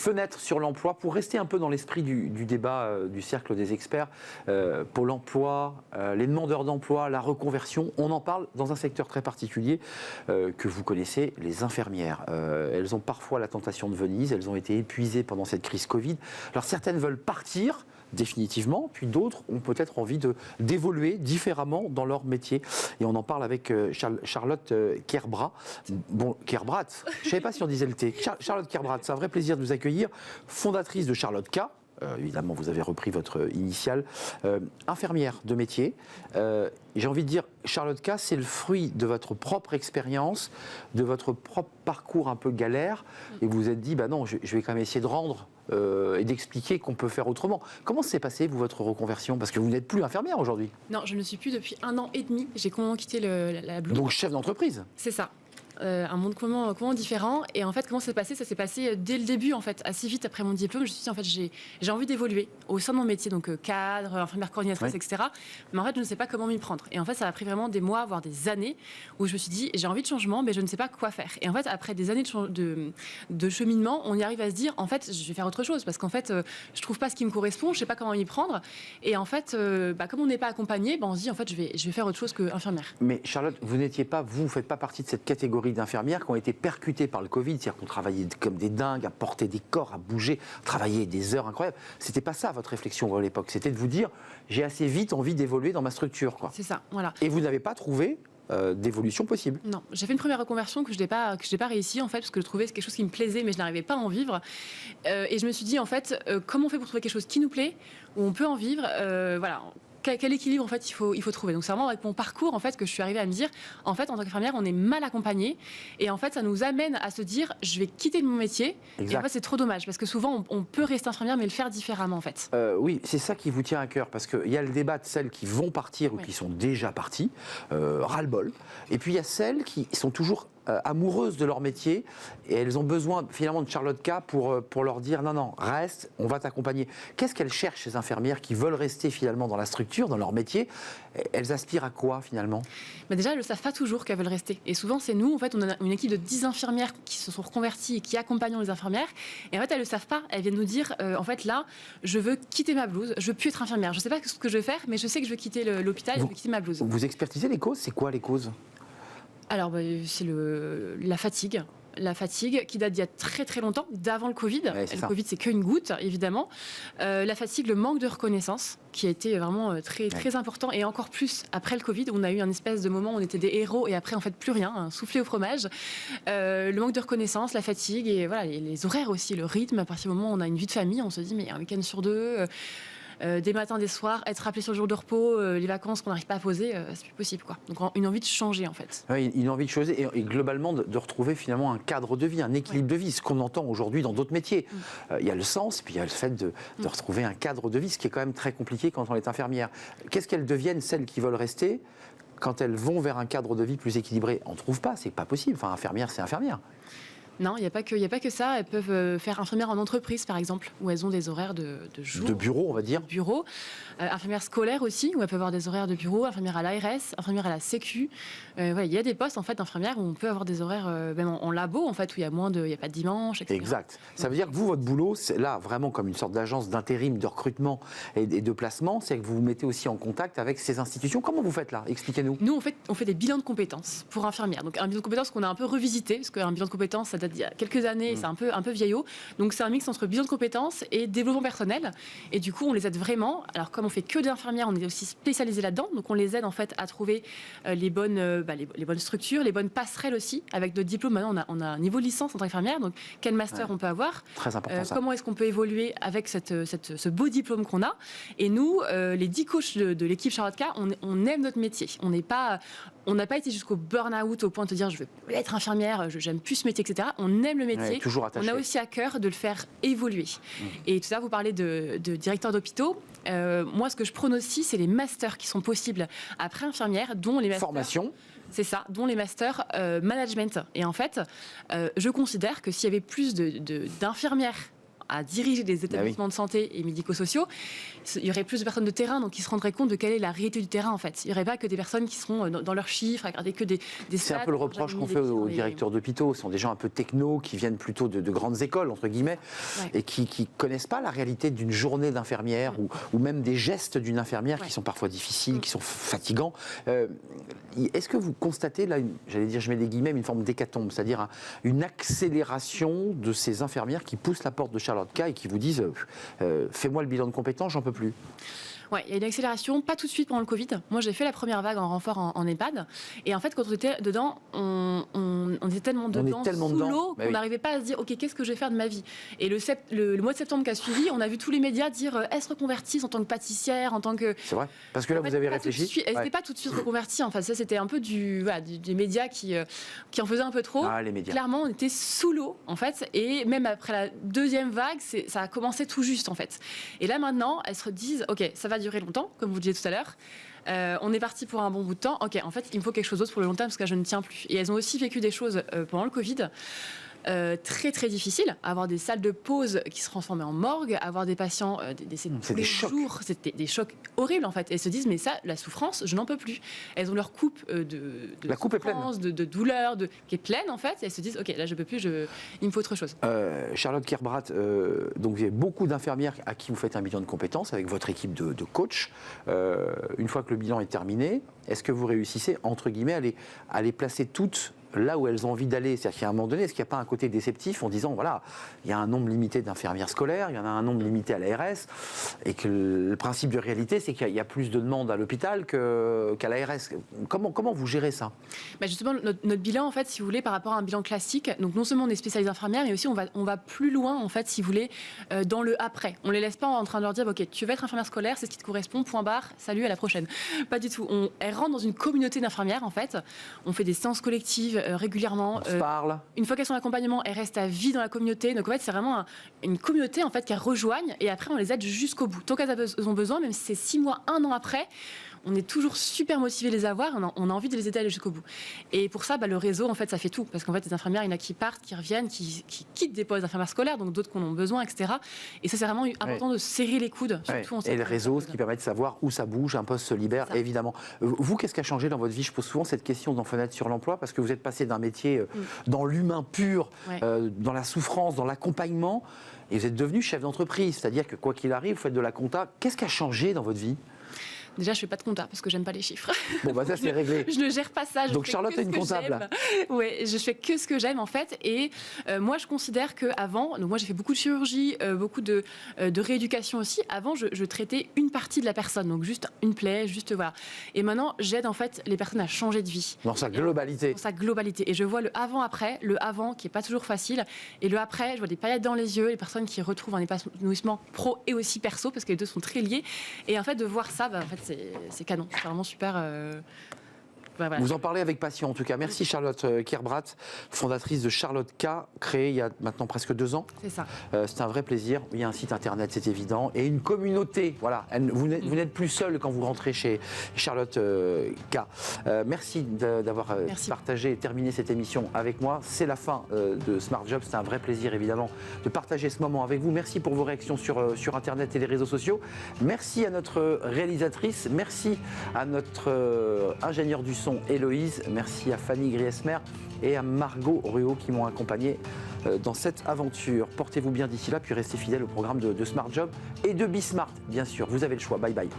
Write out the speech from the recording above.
fenêtre sur l'emploi, pour rester un peu dans l'esprit du débat du cercle des experts, Pôle emploi, les demandeurs d'emploi, la reconversion, on en parle dans un secteur très particulier que vous connaissez, les infirmières. Elles ont parfois la tentation de Venise, elles ont été épuisées pendant cette crise Covid. Alors certaines veulent partir définitivement, puis d'autres ont peut-être envie d'évoluer différemment dans leur métier. Et on en parle avec Charlotte Kerbrat. Bon, Kerbrat, je ne savais pas si on disait le T. Charlotte Kerbrat, c'est un vrai plaisir de vous accueillir, fondatrice de Charlotte K. Évidemment, vous avez repris votre initiale. Infirmière de métier. J'ai envie de dire, Charlotte K, c'est le fruit de votre propre expérience, de votre propre parcours un peu galère. Et vous vous êtes dit, bah non, je vais quand même essayer de rendre et d'expliquer qu'on peut faire autrement. Comment s'est passé, vous, votre reconversion? Parce que vous n'êtes plus infirmière aujourd'hui. Non, je ne le suis plus depuis 1 an et demi. J'ai complètement quitté la Blue. Donc chef d'entreprise. C'est ça. Un monde comment différent. Et en fait, comment ça s'est passé? Ça s'est passé dès le début, en fait, assez vite après mon diplôme. Je me suis dit, en fait, j'ai envie d'évoluer au sein de mon métier, donc cadre, infirmière coordinatrice, oui, etc. Mais en fait, je ne sais pas comment m'y prendre. Et en fait, ça a pris vraiment des mois, voire des années, où je me suis dit, j'ai envie de changement, mais je ne sais pas quoi faire. Et en fait, après des années de cheminement, on y arrive à se dire, en fait, je vais faire autre chose, parce qu'en fait, je trouve pas ce qui me correspond, je sais pas comment m'y prendre. Et en fait, comme on n'est pas accompagné, on se dit, en fait, je vais faire autre chose qu'infirmière. Mais Charlotte, vous faites pas partie de cette catégorie d'infirmières qui ont été percutées par le Covid, c'est-à-dire qu'on travaillait comme des dingues, à porter des corps, à bouger, travailler des heures incroyables. C'était pas ça votre réflexion à l'époque, c'était de vous dire, j'ai assez vite envie d'évoluer dans ma structure, quoi. C'est ça, voilà. Et vous n'avez pas trouvé d'évolution possible? Non, j'ai fait une première reconversion que je n'ai pas réussi, en fait, parce que je trouvais quelque chose qui me plaisait, mais je n'arrivais pas à en vivre. Et je me suis dit, en fait, comment on fait pour trouver quelque chose qui nous plaît, où on peut en vivre, voilà. Quel équilibre, en fait, il faut trouver. Donc c'est vraiment avec mon parcours, en fait, que je suis arrivée à me dire, en fait, en tant qu'infirmière, on est mal accompagné, et en fait, ça nous amène à se dire, je vais quitter mon métier. Exact. Et en fait, c'est trop dommage, parce que souvent, on peut rester infirmière, mais le faire différemment, en fait. Oui, c'est ça qui vous tient à cœur, parce qu'il y a le débat de celles qui vont partir ou qui sont déjà parties, ras-le-bol, et puis il y a celles qui sont toujours amoureuses de leur métier, et elles ont besoin finalement de Charlotte K pour leur dire non, reste, on va t'accompagner. Qu'est-ce qu'elles cherchent, ces infirmières qui veulent rester finalement dans la structure, dans leur métier? Elles aspirent à quoi finalement? Déjà, elles ne savent pas toujours qu'elles veulent rester. Et souvent, c'est nous, en fait, on a une équipe de 10 infirmières qui se sont reconverties et qui accompagnent les infirmières. Et en fait, elles ne le savent pas. Elles viennent nous dire, en fait, là, je veux quitter ma blouse, je veux plus être infirmière. Je ne sais pas ce que je vais faire, mais je sais que je veux quitter l'hôpital et je veux quitter ma blouse. Vous expertisez les causes? C'est quoi les causes? Alors, c'est la fatigue. La fatigue qui date d'il y a très très longtemps, d'avant le Covid. Ouais, le Covid, c'est qu'une goutte, évidemment. La fatigue, le manque de reconnaissance, qui a été vraiment très important, et encore plus après le Covid, où on a eu un espèce de moment où on était des héros, et après, en fait, plus rien, un soufflé au fromage. Le manque de reconnaissance, la fatigue, et voilà, les horaires aussi, le rythme. À partir du moment où on a une vie de famille, on se dit, mais un week-end sur deux... des matins, des soirs, être rappelé sur le jour de repos, les vacances qu'on n'arrive pas à poser, c'est plus possible, quoi. Donc une envie de changer, en fait. Oui, une envie de changer et globalement de retrouver finalement un cadre de vie, un équilibre de vie, ce qu'on entend aujourd'hui dans d'autres métiers. Il y a le sens, puis il y a le fait de retrouver un cadre de vie, ce qui est quand même très compliqué quand on est infirmière. Qu'est-ce qu'elles deviennent, celles qui veulent rester, quand elles vont vers un cadre de vie plus équilibré? On ne trouve pas, c'est pas possible. Enfin, infirmière, c'est infirmière. Non, il n'y a pas que ça. Elles peuvent faire infirmière en entreprise, par exemple, où elles ont des horaires de jour. De bureau, on va dire. Bureau. Infirmière scolaire aussi, où elles peuvent avoir des horaires de bureau. Infirmière à l'ARS, infirmière à la Sécu. Voilà, il y a des postes, en fait, d'infirmière où on peut avoir des horaires, même en labo, en fait, où il y a il n'y a pas de dimanche, etc. Exact. Ça veut dire que vous, votre boulot, c'est là, vraiment comme une sorte d'agence d'intérim, de recrutement et de placement, c'est que vous vous mettez aussi en contact avec ces institutions. Comment vous faites là? Expliquez-nous. Nous, on fait des bilans de compétences pour infirmières. Donc, un bilan de compétences qu'on a un peu revisité, parce qu'un bilan de compétences, ça date d'il y a quelques années, c'est un peu vieillot. Donc, c'est un mix entre bilan de compétences et développement personnel. Et du coup, on les aide vraiment. Alors, comme on fait que des infirmières, on est aussi spécialisé là-dedans. Donc, on les aide en fait à trouver les bonnes structures, les bonnes passerelles aussi. Avec d'autres diplômes, maintenant, on a un niveau de licence en tant qu'infirmière. Donc, quel master on peut avoir? Très important, ça. Comment est-ce qu'on peut évoluer avec ce beau diplôme qu'on a? Et nous, les 10 coachs de l'équipe Charlotte K, on aime notre métier. On n'a pas été jusqu'au burn-out au point de te dire je veux être infirmière, j'aime plus ce métier, etc. On aime le métier. Toujours attaché. On a aussi à cœur de le faire évoluer. Et tout ça, vous parlez de directeur d'hôpitaux. Moi, ce que je prône aussi, c'est les masters qui sont possibles après infirmière, dont les masters... Formation. C'est ça, dont les masters management. Et en fait, je considère que s'il y avait plus d'infirmières à diriger des établissements de santé et médico-sociaux, il y aurait plus de personnes de terrain, donc ils se rendraient compte de quelle est la réalité du terrain en fait. Il n'y aurait pas que des personnes qui seront dans leurs chiffres, à regarder que des C'est un peu le reproche qu'on fait aux directeurs d'hôpitaux. Ce sont des gens un peu techno qui viennent plutôt de grandes écoles, entre guillemets, et qui ne connaissent pas la réalité d'une journée d'infirmière ou même des gestes d'une infirmière qui sont parfois difficiles, qui sont fatigants. Est-ce que vous constatez, là, j'allais dire, je mets des guillemets, une forme d'hécatombe, c'est-à-dire une accélération de ces infirmières qui poussent la porte de Charlotte K et qui vous disent fais-moi le bilan de compétences, j'en peux plus. Ouais, il y a une accélération, pas tout de suite pendant le Covid. Moi, j'ai fait la première vague en renfort en EHPAD. Et en fait, quand on était dedans, on était tellement dedans, sous l'eau, qu'on n'arrivait pas à se dire, OK, qu'est-ce que je vais faire de ma vie? Et le mois de septembre qui a suivi, on a vu tous les médias dire, elles se reconvertissent en tant que pâtissière, en tant que... C'est vrai. Parce que là, vous avez réfléchi. Elles n'étaient pas tout de suite reconverties. Enfin, ça, c'était un peu des médias qui en faisaient un peu trop. Les médias. Clairement, on était sous l'eau, en fait. Et même après la deuxième vague, ça a commencé tout juste, en fait. Et là, maintenant, elles se disent, OK, ça va durer longtemps, comme vous le disiez tout à l'heure. On est parti pour un bon bout de temps. OK, en fait, il me faut quelque chose d'autre pour le long terme parce que je ne tiens plus. Et elles ont aussi vécu des choses pendant le Covid. Très très difficile, avoir des salles de pause qui se transformaient en morgue, avoir des patients décédés tous les jours, c'était des chocs horribles en fait. Et elles se disent mais ça, la souffrance, je n'en peux plus. Elles ont leur coupe la coupe est pleine, de douleur, qui est pleine en fait. Et elles se disent ok là je peux plus, il me faut autre chose. Charlotte Kerbrat, donc vous avez beaucoup d'infirmières à qui vous faites un bilan de compétences avec votre équipe de coach. Une fois que le bilan est terminé, est-ce que vous réussissez entre guillemets à les placer toutes là où elles ont envie d'aller? C'est-à-dire qu'à un moment donné, est-ce qu'il n'y a pas un côté déceptif en disant, voilà, il y a un nombre limité d'infirmières scolaires, il y en a un nombre limité à l'ARS, et que le principe de réalité, c'est qu'il y a plus de demandes à l'hôpital qu'à l'ARS. Comment vous gérez ça? Justement, notre bilan, en fait, si vous voulez, par rapport à un bilan classique, donc non seulement on est spécialistes infirmières, mais aussi on va plus loin, en fait, si vous voulez, dans le après. On ne les laisse pas en train de leur dire, ok, tu veux être infirmière scolaire, c'est ce qui te correspond, point barre, salut, à la prochaine. Pas du tout. Elles rentrent dans une communauté d'infirmières, en fait. On fait des séances collectives régulièrement. On se parle. Une fois qu'elles sont en accompagnement, elles restent à vie dans la communauté. Donc en fait, c'est vraiment une communauté en fait qu'elles rejoignent et après on les aide jusqu'au bout. Tant qu'elles ont besoin, même si c'est 6 mois, 1 an après, on est toujours super motivés de les avoir. On a envie de les aider à aller jusqu'au bout. Et pour ça, le réseau, en fait, ça fait tout. Parce qu'en fait, les infirmières, il y en a qui partent, qui reviennent, qui quittent des postes d'infirmières scolaires, donc d'autres qui en ont besoin, etc. Et ça, c'est vraiment important de serrer les coudes. Surtout et le réseau, ce qui permet de savoir où ça bouge, un poste se libère, évidemment. Vous, qu'est-ce qui a changé dans votre vie? Je pose souvent cette question dans Fenêtre sur l'emploi, parce que vous êtes passé d'un métier dans l'humain pur, dans la souffrance, dans l'accompagnement, et vous êtes devenu chef d'entreprise. C'est-à-dire que quoi qu'il arrive, vous faites de la compta. Qu'est-ce qui a changé dans votre vie? Déjà, je ne fais pas de compta parce que j'aime pas les chiffres. Bon, ça, c'est réglé. Je ne gère pas ça. Donc, Charlotte est une comptable. Oui, je fais que ce que j'aime, en fait. Et moi, je considère qu'avant, donc moi, j'ai fait beaucoup de chirurgie, beaucoup de rééducation aussi. Avant, je traitais une partie de la personne, donc juste une plaie, juste voilà. Et maintenant, j'aide, en fait, les personnes à changer de vie. Dans sa globalité. Dans sa globalité. Et je vois le avant-après, le avant qui n'est pas toujours facile. Et le après, je vois des paillettes dans les yeux, les personnes qui retrouvent un épanouissement pro et aussi perso, parce que les deux sont très liés. Et en fait, de voir ça, en fait, c'est canon, c'est vraiment super. Voilà. Vous en parlez avec passion en tout cas. Merci Charlotte Kerbrat, fondatrice de Charlotte K, créée il y a maintenant presque 2 ans. C'est ça. C'est un vrai plaisir. Il y a un site internet, c'est évident, et une communauté. Voilà, vous n'êtes plus seul quand vous rentrez chez Charlotte K. Merci d'avoir partagé et terminé cette émission avec moi. C'est la fin de Smart Job. C'est un vrai plaisir évidemment de partager ce moment avec vous. Merci pour vos réactions sur internet et les réseaux sociaux. Merci à notre réalisatrice. Merci à notre ingénieur du son Héloïse, merci à Fanny Griesmer et à Margot Ruot qui m'ont accompagné dans cette aventure. Portez-vous bien d'ici là, puis restez fidèles au programme de Smart Job et de Bismart, bien sûr. Vous avez le choix. Bye bye.